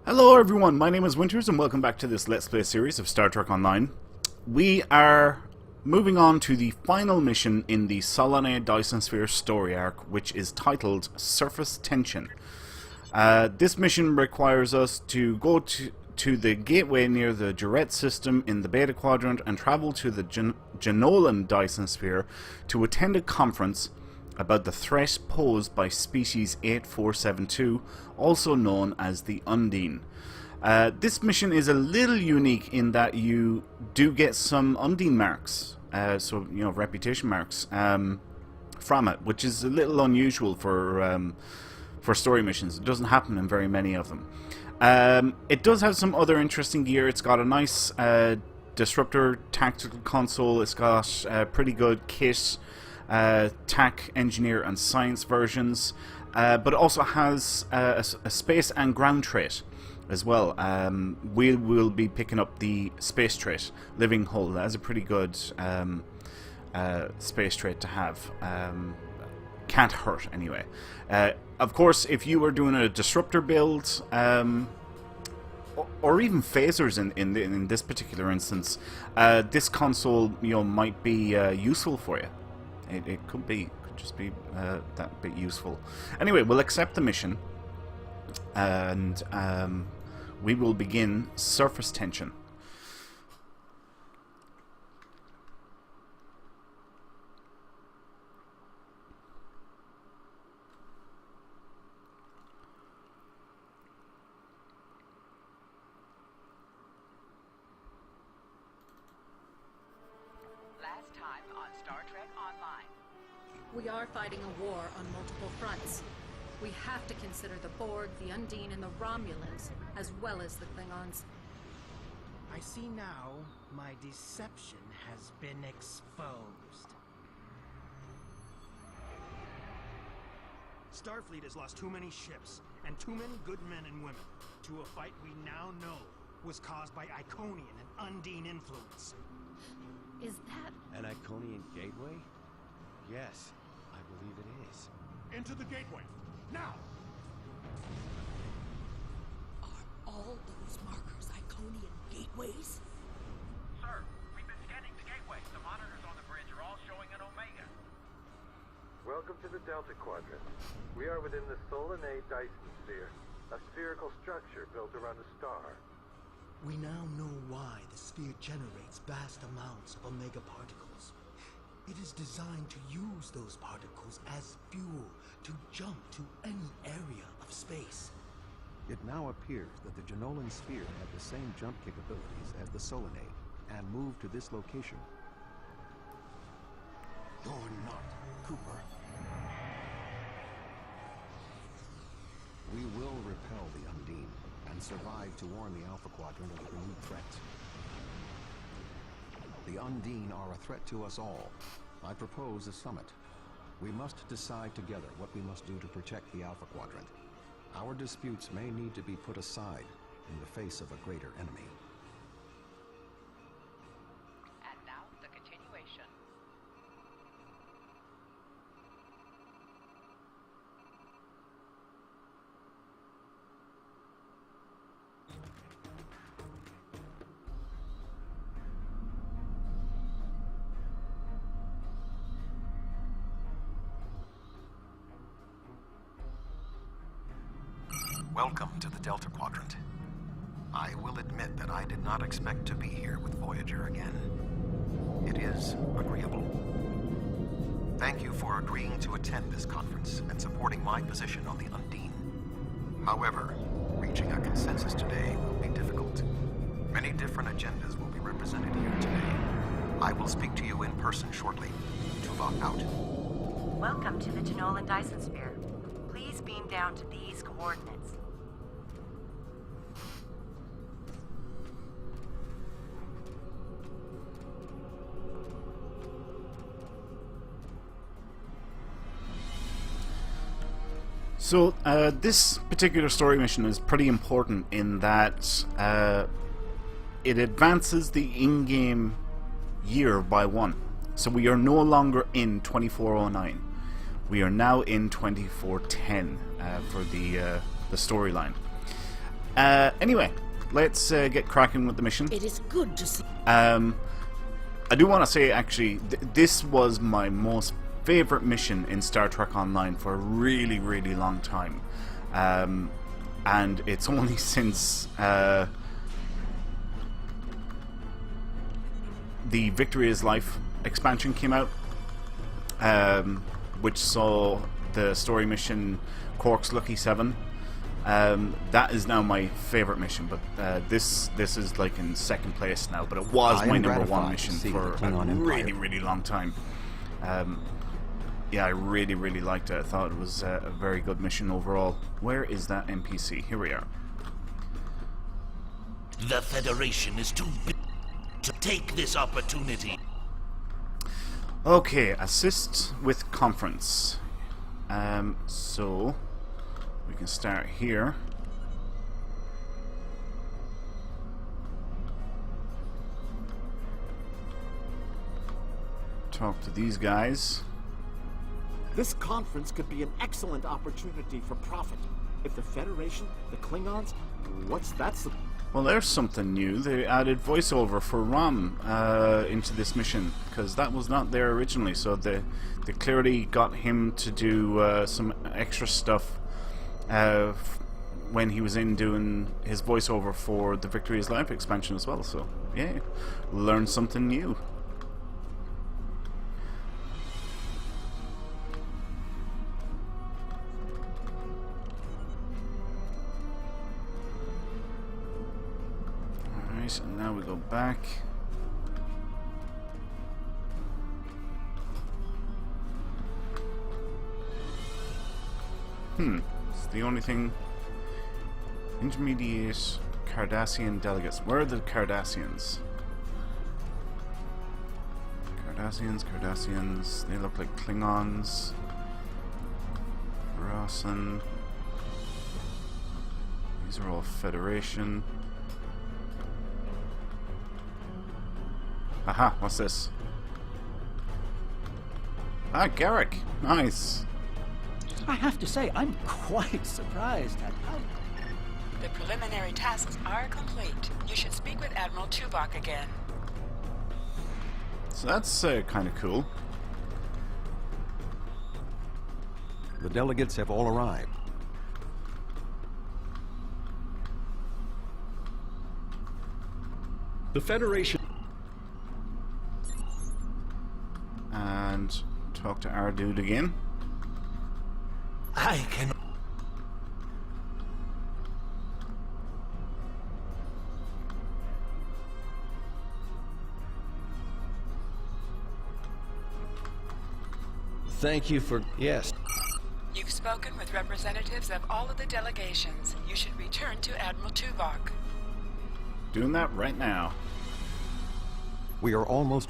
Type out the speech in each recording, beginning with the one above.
Hello everyone, my name is Winters and welcome back to this Let's Play series of Star Trek Online. We are moving on to the final mission in the Solanae Dyson Sphere story arc, which is titled Surface Tension. This mission requires us to go to the gateway near the Jem'hadar system in the Beta Quadrant and travel to the Jenolan Dyson Sphere to attend a conference about the threat posed by species 8472, also known as the Undine. This mission is a little unique in that you do get some Undine marks, so you know, reputation marks from it, which is a little unusual for story missions. It doesn't happen in very many of them. It does have some other interesting gear. It's got a nice disruptor tactical console. It's got pretty good kit. TAC, Engineer and Science versions, but it also has a space and ground trait as well. We will be picking up the space trait, Living Hull. That's a pretty good space trait to have. Can't hurt anyway. Of course, if you were doing a disruptor build, or even phasers in this particular instance, this console, you know, might be useful for you. It could just be that bit useful. Anyway, we'll accept the mission, and we will begin Surface Tension. Last time on Star Trek Online. We are fighting a war on multiple fronts. We have to consider the Borg, the Undine, and the Romulans, as well as the Klingons. I see now my deception has been exposed. Starfleet has lost too many ships and too many good men and women to a fight we now know was caused by Iconian and Undine influence. Is that... An Iconian gateway? Yes, I believe it is. Into the gateway, now! Are all those markers Iconian gateways? Sir, we've been scanning the gateway. The monitors on the bridge are all showing an Omega. Welcome to the Delta Quadrant. We are within the Solanae Dyson Sphere, a spherical structure built around a star. We now know why the sphere generates vast amounts of Omega particles. It is designed to use those particles as fuel to jump to any area of space. It now appears that the Jenolan sphere had the same jump capabilities as the Solanae, and moved to this location. You're not Cooper. We will repel the Undine, and survive to warn the Alpha Quadrant of the renewed threat. The Undine are a threat to us all. I propose a summit. We must decide together what we must do to protect the Alpha Quadrant. Our disputes may need to be put aside in the face of a greater enemy. And now, the continuation. Welcome to the Delta Quadrant. I will admit that I did not expect to be here with Voyager again. It is agreeable. Thank you for agreeing to attend this conference and supporting my position on the Undine. However, reaching a consensus today will be difficult. Many different agendas will be represented here today. I will speak to you in person shortly. Tuvok out. Welcome to the Jenolan Dyson Sphere. Please beam down to these coordinates. So, this particular story mission is pretty important in that it advances the in-game year by one. So we are no longer in 2409. We are now in 2410 for the storyline. Anyway, let's get cracking with the mission. It is good to see. I do want to say, actually, this was my most favorite mission in Star Trek Online for a really, really long time. And it's only since the Victory is Life expansion came out, which saw the story mission Quark's Lucky 7. That is now my favorite mission, but this is like in second place now, but it was my number one mission for a really, really long time. Yeah, I really, really liked it. I thought it was a very good mission overall. Where is that NPC? Here we are. The Federation is too big to take this opportunity. Okay, assist with conference. So we can start here. Talk to these guys. This conference could be an excellent opportunity for profit. If the Federation, the Klingons, Well, there's something new. They added voiceover for Rom into this mission, because that was not there originally, so they clearly got him to do some extra stuff when he was in doing his voiceover for the Victory is Life expansion as well, so yeah, learn something new. Alright, and now we go back. It's the only thing. Intermediate Cardassian delegates. Where are the Cardassians? Cardassians. They look like Klingons. Rossen. These are all Federation. Aha, what's this? Ah, Garrick. Nice. I have to say, I'm quite surprised at how... The preliminary tasks are complete. You should speak with Admiral Tuvok again. So that's kind of cool. The delegates have all arrived. The Federation... And talk to our dude again. I can... Thank you for... Yes. You've spoken with representatives of all of the delegations. You should return to Admiral Tuvok. Doing that right now. We are almost...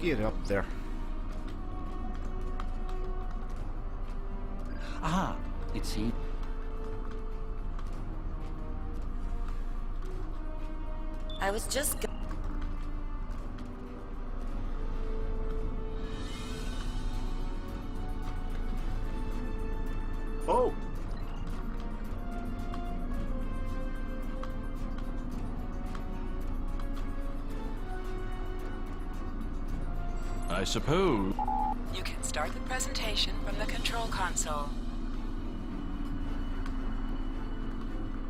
Get up there. Ah, it seems... I was just... Oh! I suppose... You can start the presentation from the control console.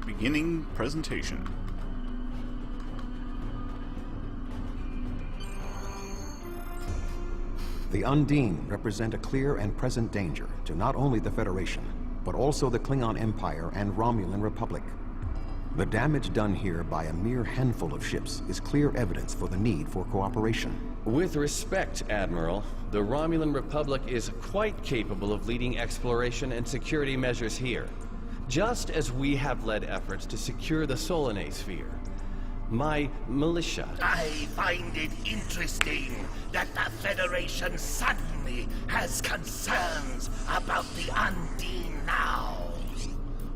Beginning presentation. The Undine represent a clear and present danger to not only the Federation, but also the Klingon Empire and Romulan Republic. The damage done here by a mere handful of ships is clear evidence for the need for cooperation. With respect, Admiral, the Romulan Republic is quite capable of leading exploration and security measures here, just as we have led efforts to secure the Solanae sphere. My militia... I find it interesting that the Federation suddenly has concerns about the Undine now.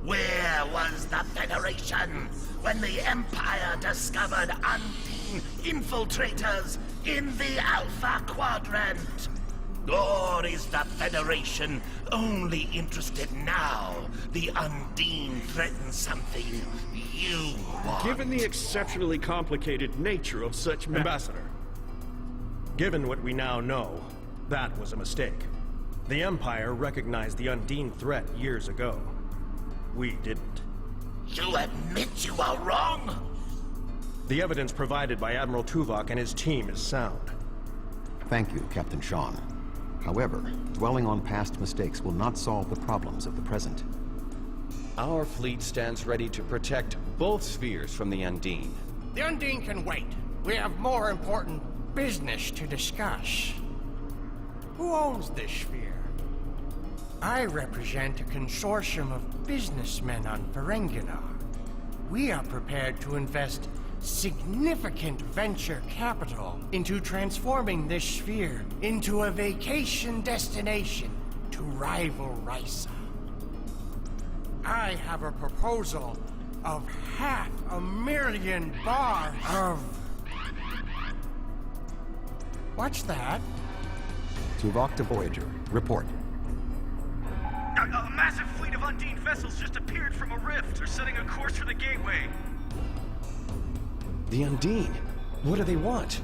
Where was the Federation when the Empire discovered Undine infiltrators in the Alpha Quadrant? Or is the Federation only interested now the Undine threatens something you want? Given the exceptionally complicated nature of such Ambassador, given what we now know, that was a mistake. The Empire recognized the Undine threat years ago. We didn't. You admit you are wrong? The evidence provided by Admiral Tuvok and his team is sound. Thank you, Captain Sean. However, dwelling on past mistakes will not solve the problems of the present. Our fleet stands ready to protect both spheres from the Undine. The Undine can wait. We have more important business to discuss. Who owns this sphere? I represent a consortium of businessmen on Ferenginar. We are prepared to invest significant venture capital into transforming this sphere into a vacation destination to rival Risa. I have a proposal of $500,000 of... What's that? Tuvok to Voyager. Report. A massive fleet of Undine vessels just appeared from a rift. They're setting a course for the gateway. The Undine? What do they want?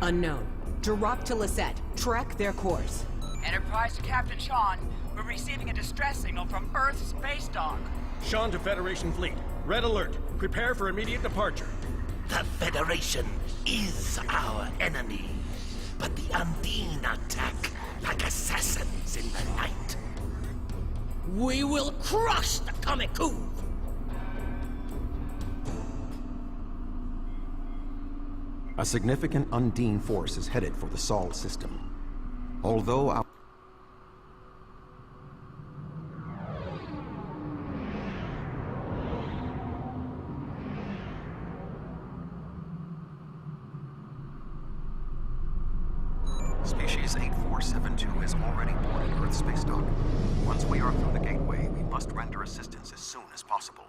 Unknown. Drop to Lisette. Track their course. Enterprise to Captain Sean. We're receiving a distress signal from Earth's space dock. Sean to Federation Fleet. Red alert. Prepare for immediate departure. The Federation is our enemy, but the Undine attack like assassins in the night. We will crush the Kamiku! A significant Undine force is headed for the Sol system. Although our... Species 8472 is already boarded Earth space dock. Once we are through the gateway, we must render assistance as soon as possible.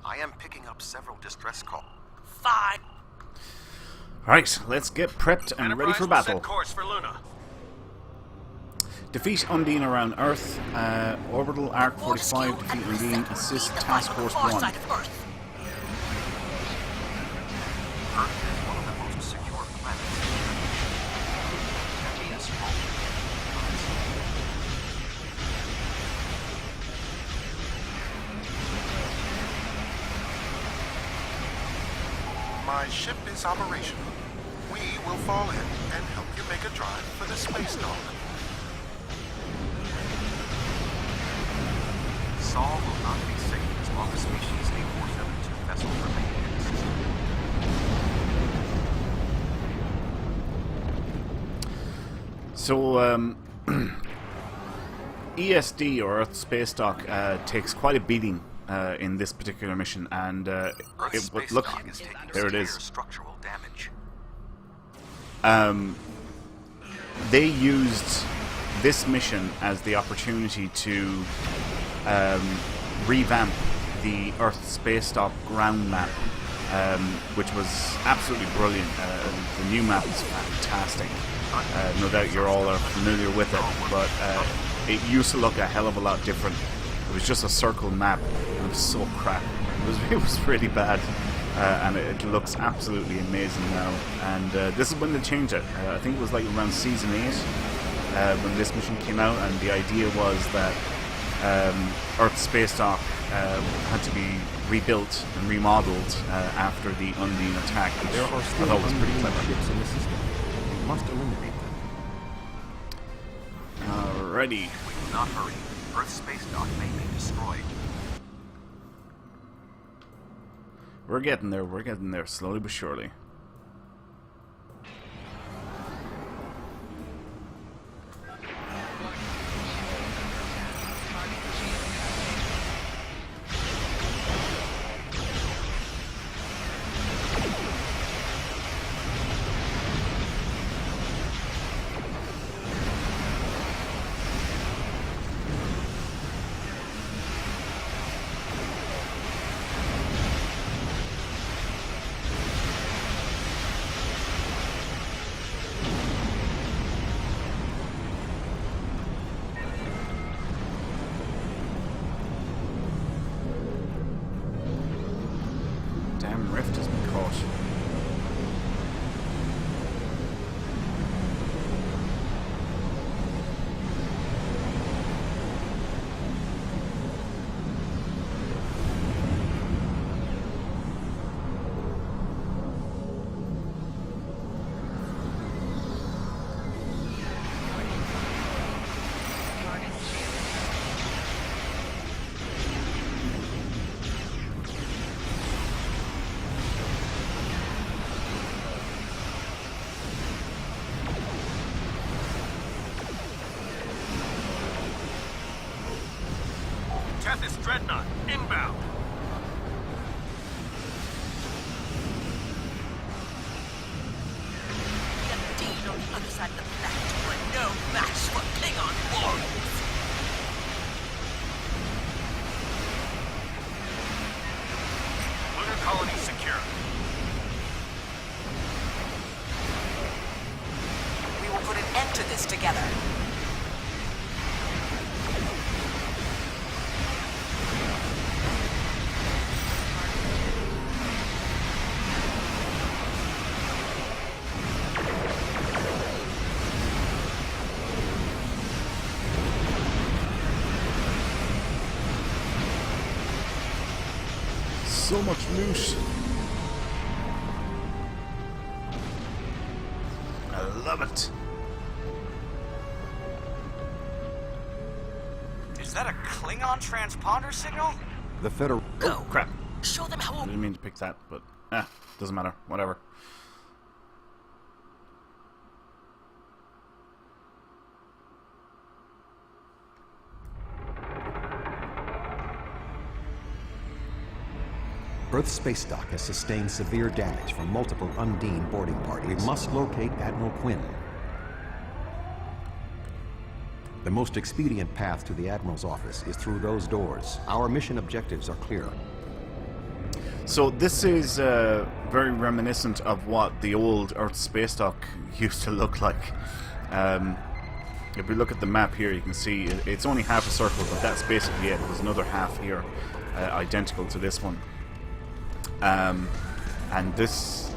I am picking up several distress calls. Fine. Alright, let's get prepped and ready for battle. Set course for Luna. Defeat Undine around Earth. Orbital Arc 45. Defeat Undine. Assist Task Force 1. Earth is one of the most secure planets. Yes, My ship is operational. We will fall in and help you make a drive for the space dock. Sol will not be safe as long as species 8472 vessels remain in the system. So, ESD, or Earth Space Dock, takes quite a beating in this particular mission, and look, there it is. Structural damage. They used this mission as the opportunity to revamp the Earth Space Dock ground map, which was absolutely brilliant. The new map is fantastic. No doubt you all are familiar with it, but it used to look a hell of a lot different. It was just a circle map, and it was so crap. It was really bad, and it looks absolutely amazing now. And this is when they changed it. I think it was like around Season 8 when this mission came out, and the idea was that Earth Space Dock had to be rebuilt and remodeled after the Undine attack, which I thought was pretty clever. Ships in the system. must eliminate them. Alrighty. If we do not hurry, Earth's space dock may be destroyed. We're getting there, slowly but surely. Damn rift has been caught. Tethys Dreadnought, inbound. The Dean on the other side of the planet were no match for Klingon warriors. Lunar colony secure. We will put an end to this together. So much loot. I love it. Is that a Klingon transponder signal? The Federal... Oh, crap. Show them I how. didn't mean to pick that, but doesn't matter. Whatever. Earth's space dock has sustained severe damage from multiple Undine boarding parties. We must locate Admiral Quinn. The most expedient path to the Admiral's office is through those doors. Our mission objectives are clear. So this is very reminiscent of what the old Earth space dock used to look like. If we look at the map here, you can see it's only half a circle, but that's basically it. There's another half here, identical to this one. And this,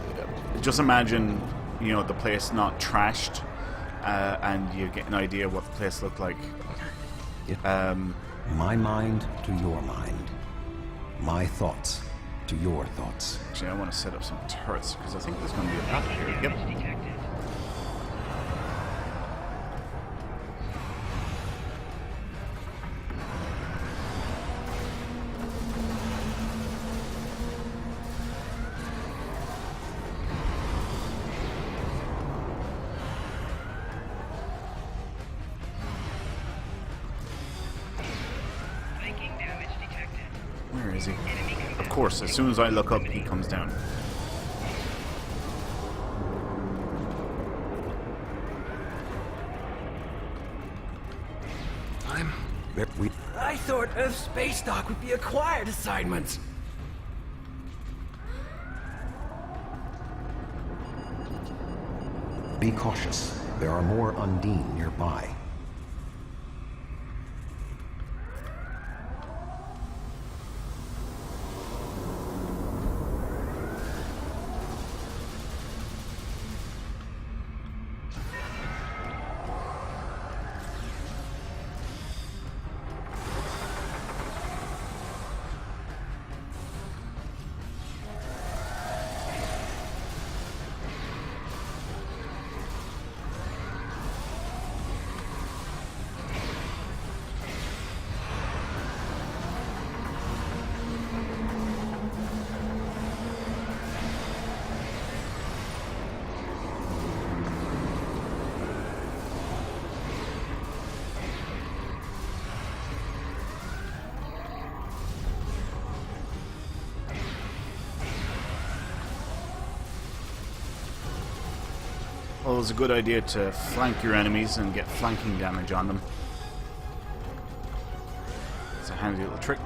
just imagine, you know, the place not trashed, and you get an idea of what the place looked like. My mind to your mind. My thoughts to your thoughts. Actually, I want to set up some turrets, because I think there's going to be a battle here. Yep. Where is he? Of course, as soon as I look up, he comes down. I thought Earth Space Dock would be a quiet assignment. Be cautious. There are more Undine nearby. Always a good idea to flank your enemies and get flanking damage on them. It's a handy little trick.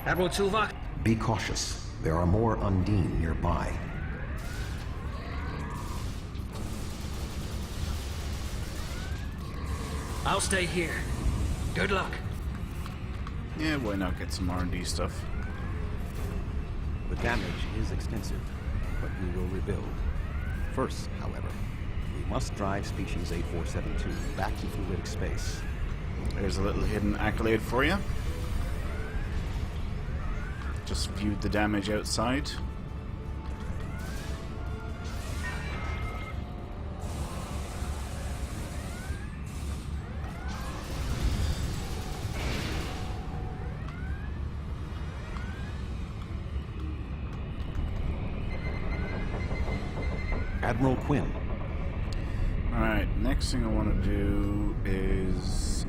Admiral Tuvok? Be cautious. There are more Undine nearby. I'll stay here. Good luck. Yeah, why not get some R&D stuff? The damage is extensive, but we will rebuild. First, however, we must drive species 8472 back to fluidic space. There's a little hidden accolade for you. Just viewed the damage outside. Admiral Quinn. Alright, next thing I want to do is...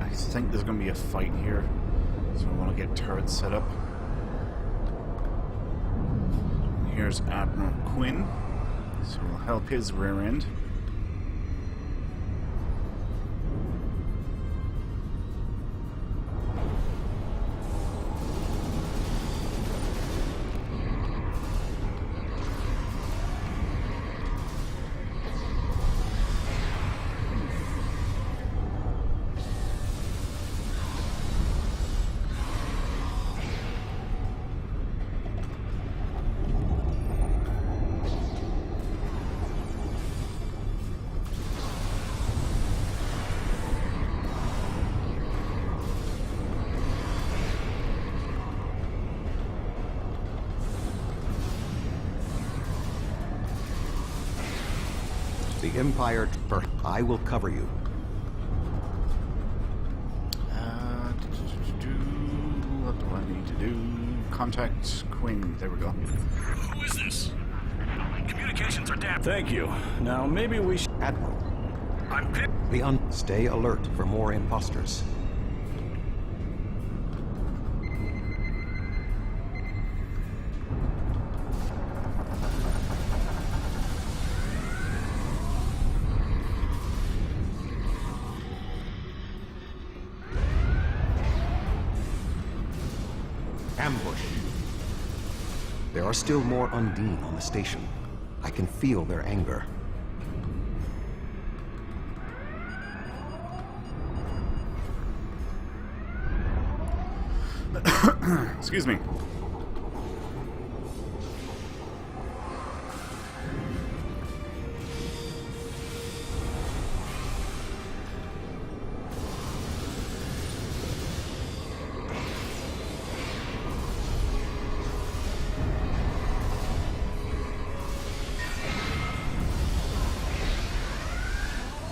I think there's going to be a fight here. So I want to get turrets set up. Here's Admiral Quinn. So we'll help his rear end. The Empire... I will cover you. What do I need to do? Contact Quinn. There we go. Who is this? Communications are down. Thank you. Now maybe we should... Admiral. I'm Pip. Stay alert for more imposters. Ambush. There are still more Undine on the station. I can feel their anger. Excuse me.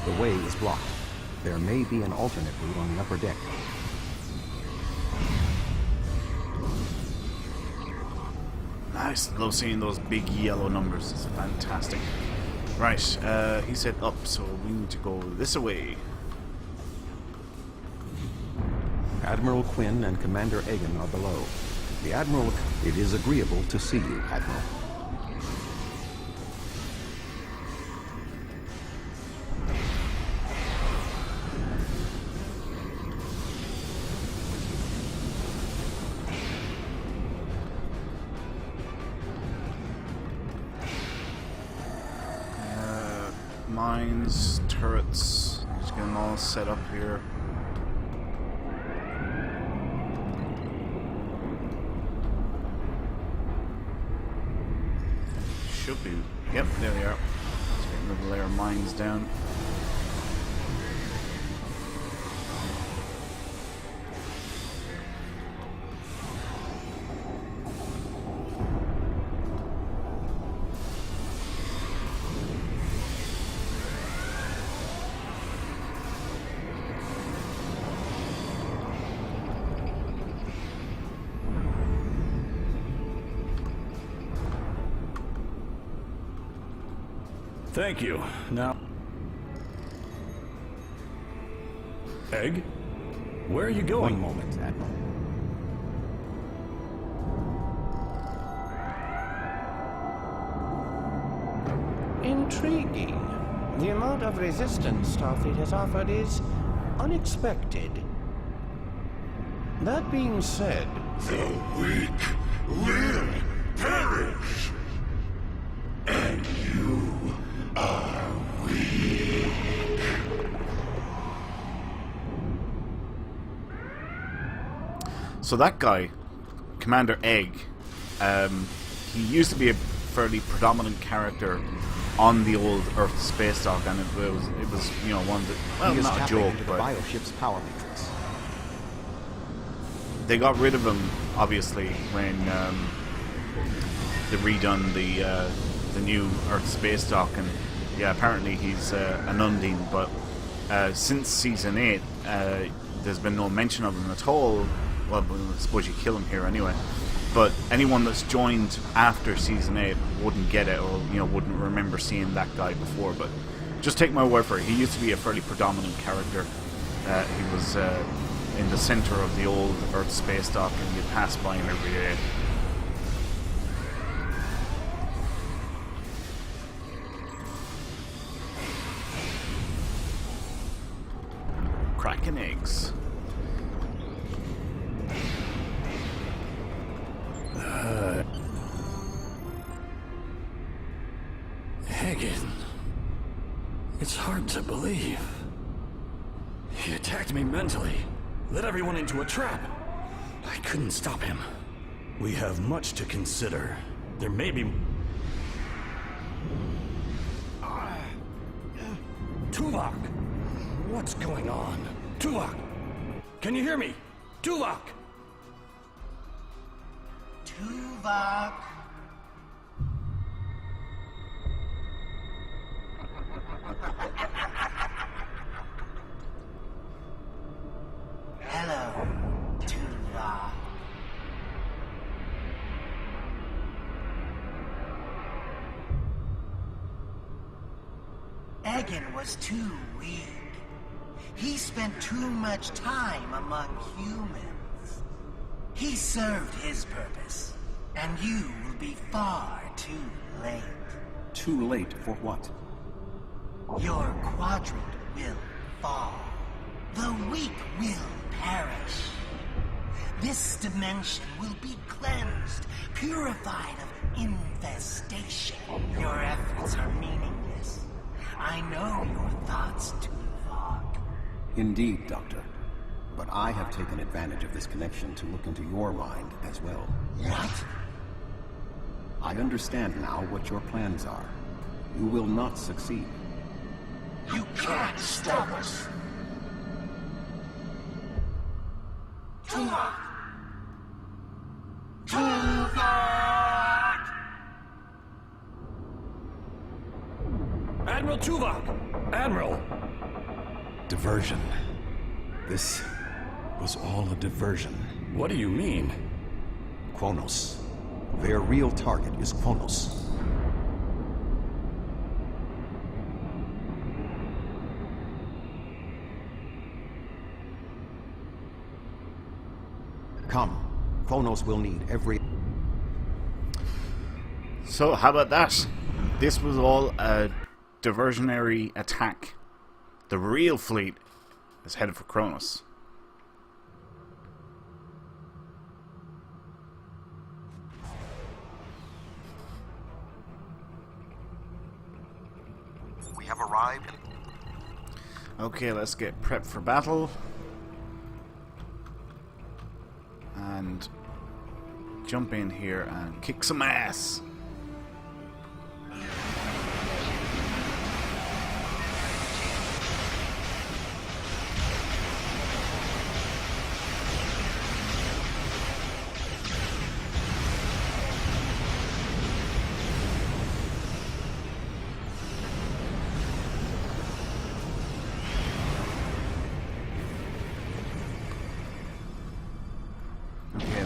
The way is blocked. There may be an alternate route on the upper deck. Nice. Love seeing those big yellow numbers. It's fantastic. Right, he said up, so we need to go this way. Admiral Quinn and Commander Egan are below. The Admiral... It is agreeable to see you, Admiral. Mines, turrets, just get them all set up here. Should be. Yep, there they are. Let's get another layer of mines down. Thank you. Now... Egg? Where are you going? One moment, Admiral. Intriguing. The amount of resistance Starfleet has offered is unexpected. That being said... The weak will perish. And you are weak. So that guy, Commander Egg, he used to be a fairly predominant character on the old Earth space dock, and it was you know, one that, well, he is not a joke, into the but bioship's power matrix. they got rid of him obviously when they redone the new Earth space dock, and yeah, apparently he's an Undine, but since season 8, there's been no mention of him at all. Well, I suppose you kill him here anyway. But anyone that's joined after season 8 wouldn't get it, or wouldn't remember seeing that guy before. But just take my word for it. He used to be a fairly predominant character. He was in the center of the old Earth space dock, and you'd pass by him every day. Cracking eggs. Hagen. It's hard to believe. He attacked me mentally, led everyone into a trap. I couldn't stop him. We have much to consider. There may be... Tuvok! What's going on? Tuvok! Can you hear me? Tuvok! Tuvok! Hello, Tuvok. Egan was too weak. He spent too much time among humans. He served his purpose, and you will be far too late. Too late for what? Your quadrant will fall. The weak will perish. This dimension will be cleansed, purified of infestation. Your efforts are meaningless. I know your thoughts, Tuvok. Indeed, Doctor. But I have taken advantage of this connection to look into your mind as well. What? I understand now what your plans are. You will not succeed. You can't stop us. Tuvok! Tuvok! Admiral Tuvok! Admiral! Diversion. This was all a diversion. What do you mean? Kronos. Their real target is Kronos. Come. Kronos will need every... So, how about that? This was all a diversionary attack. The real fleet is headed for Kronos. We have arrived. Okay, let's get prepped for battle. And jump in here and kick some ass.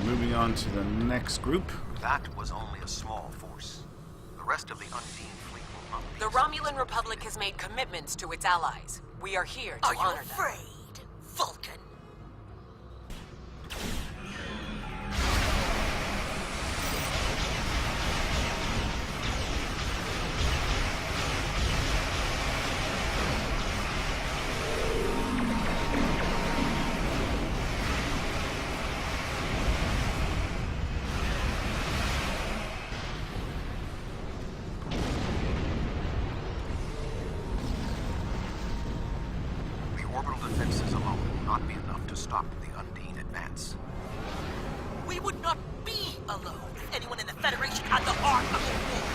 Moving on to the next group. That was only a small force. The rest of the Undine fleet will not be. The Romulan Republic has made commitments to its allies. We are here to honor them. Are you afraid, Vulcan? stop the Undine advance. We would not be alone if anyone in the Federation had the heart of a wolf.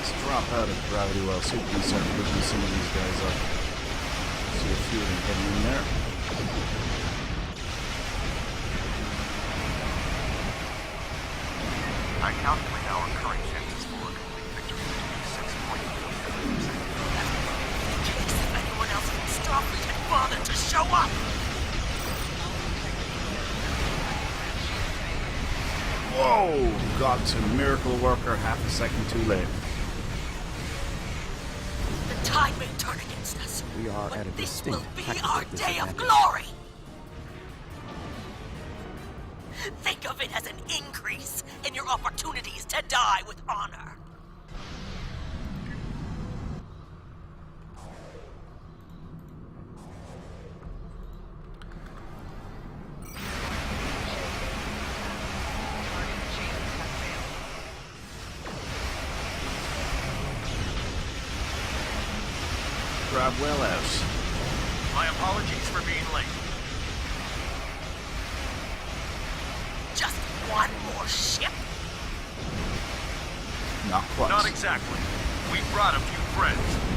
Let's drop out of gravity well, see if we can start pushing some of these guys up. See a few of them getting in there. I calculate our current chances for a complete victory to be 6.8%. If anyone else from Starfleet had bothered to show up! Whoa! Got to Miracle Worker half a second too late. The tide may turn against us. We are but at a this distinct will be tactical our day of disadvantage. glory! Think of it as an increase in your opportunities to die with honor. Grab well out. My apologies for being late. Just one more ship? Not quite. Not exactly. We brought a few friends.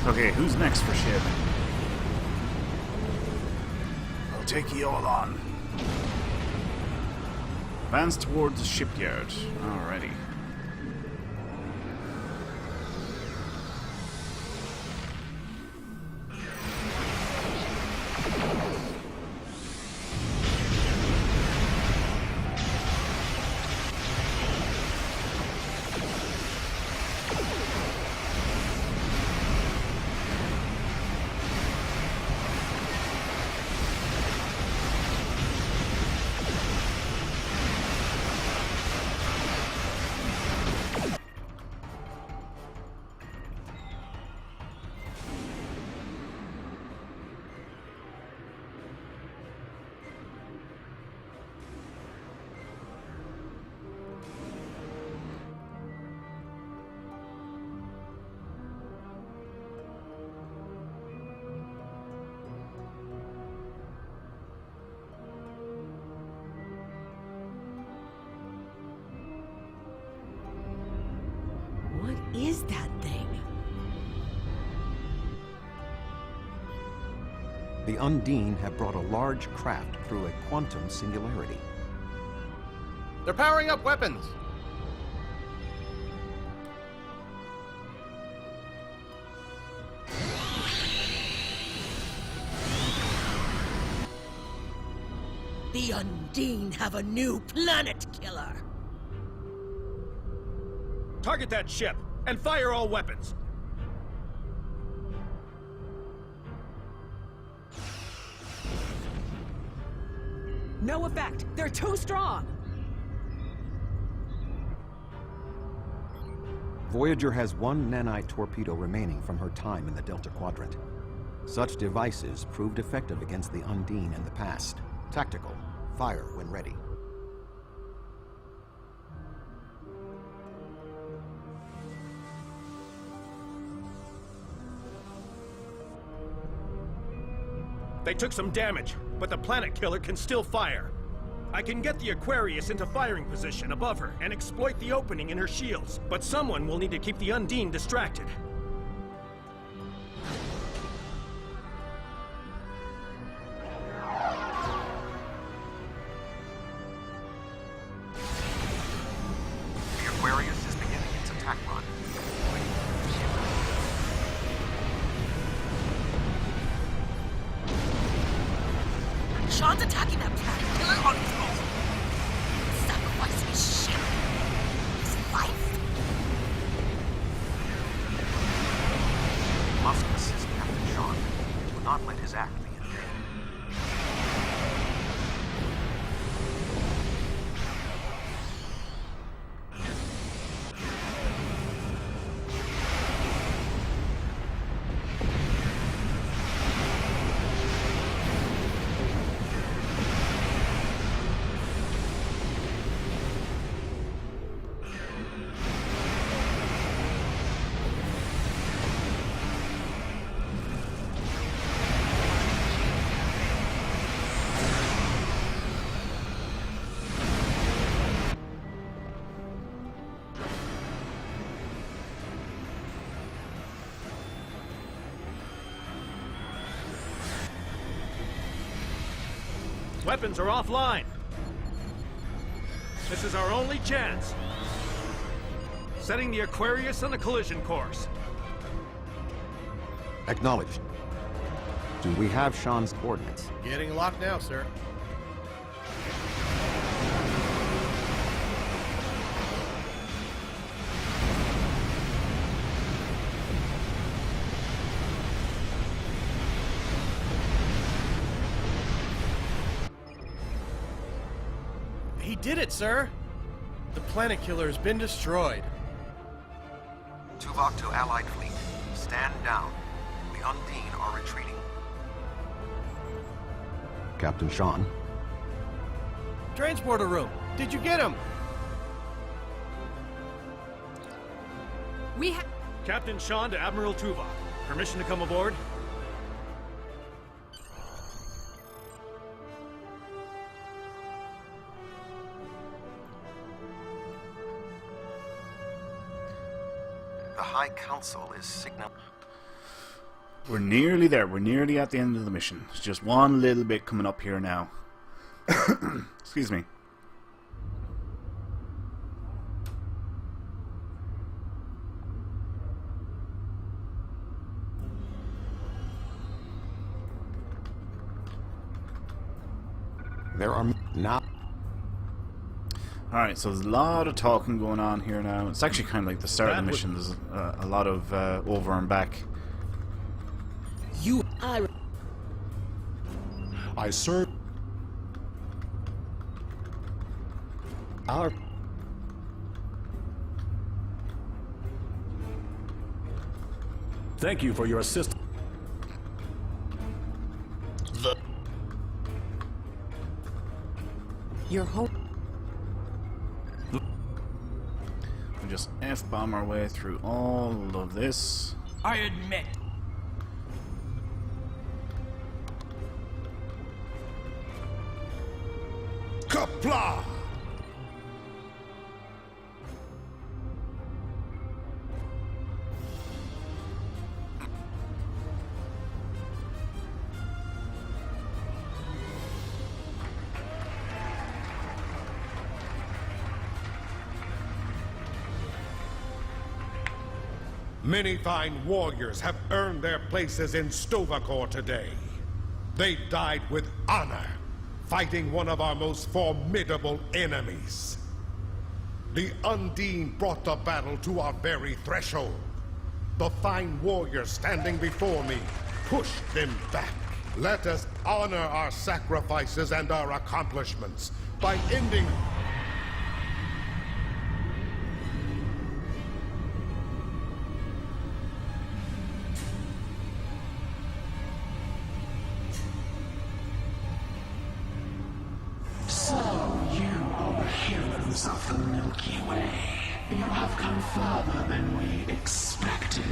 Okay, who's next for ship? I'll take you all on. Advance towards the shipyard. Alrighty. What is that thing? The Undine have brought a large craft through a quantum singularity. They're powering up weapons. The Undine have a new planet killer. Target that ship and fire all weapons. No effect. They're too strong. Voyager has one nanite torpedo remaining from her time in the Delta Quadrant. Such devices proved effective against the Undine in the past. Tactical. Fire when ready. They took some damage, but the planet killer can still fire. I can get the Aquarius into firing position above her and exploit the opening in her shields, but someone will need to keep the Undine distracted. The Aquarius is beginning its attack run. Sean's attacking that planet killer on his own. Sacrificing his ship. His life. You must assist Captain Sean. Do not let his act be in vain. Weapons are offline. This is our only chance. Setting the Aquarius on a collision course. Acknowledged. Do we have Sean's coordinates? Getting locked now, sir. He did it, sir! The planet killer has been destroyed. Tuvok to Allied fleet. Stand down. The Undine are retreating. Captain Sean. Transporter room. Did you get him? We have... Captain Sean to Admiral Tuvok. Permission to come aboard? The High Council is signaling. We're nearly there. We're nearly at the end of the mission. It's just one little bit coming up here now. Excuse me. There are now. Alright, so there's a lot of talking going on here now. It's actually kind of like the start of the mission. There's a lot of over and back. I serve our. Thank you for your assistance. Your home. We just F-bomb our way through all of this. I admit. Kapla! Many fine warriors have earned their places in Stovacor today. They died with honor, fighting one of our most formidable enemies. The Undine brought the battle to our very threshold. The fine warriors standing before me pushed them back. Let us honor our sacrifices and our accomplishments by ending... waters of the Milky Way, you have come further than we expected.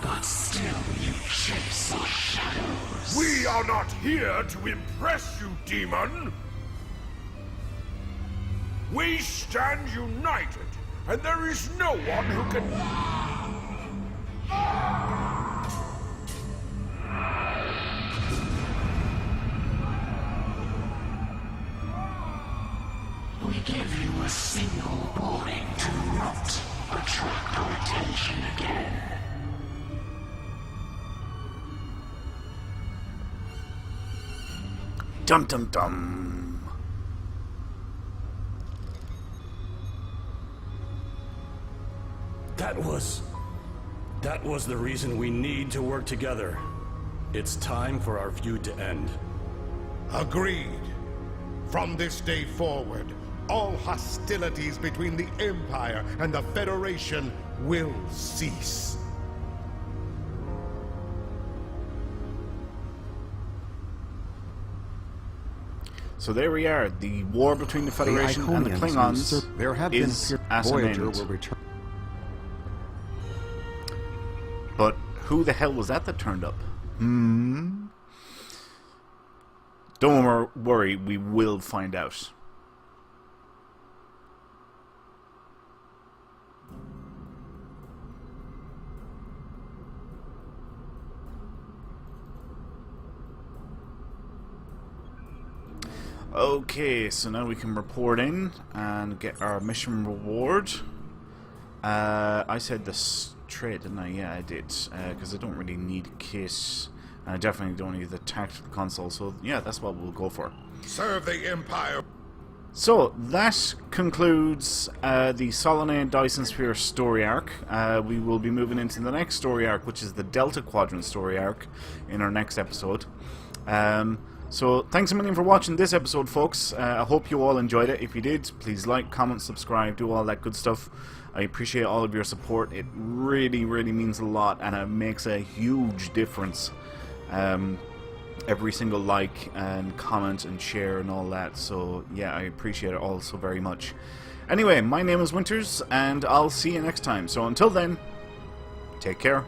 But still you chase our shadows. We are not here to impress you, demon! We stand united, and there is no one who can... We give you a single warning to not attract our attention again. Dum dum dum. That was the reason we need to work together. It's time for our feud to end. Agreed. From this day forward, all hostilities between the Empire and the Federation will cease. So there we are. The war between the Federation and the Klingons is at an end. But who the hell was that turned up? Don't worry, we will find out. Okay, so now we can report in and get our mission reward. I said the trade, didn't I? Yeah, I did. Because I don't really need a kit. And I definitely don't need the tactical console. So, yeah, that's what we'll go for. Serve the Empire! So, that concludes the Solanae and Dyson Sphere story arc. We will be moving into the next story arc, which is the Delta Quadrant story arc, in our next episode. So, thanks a million for watching this episode, folks. I hope you all enjoyed it. If you did, please like, comment, subscribe, do all that good stuff. I appreciate all of your support. It really, really means a lot, and it makes a huge difference. Every single like and comment and share and all that. So, yeah, I appreciate it all so very much. Anyway, my name is Winters, and I'll see you next time. So, until then, take care.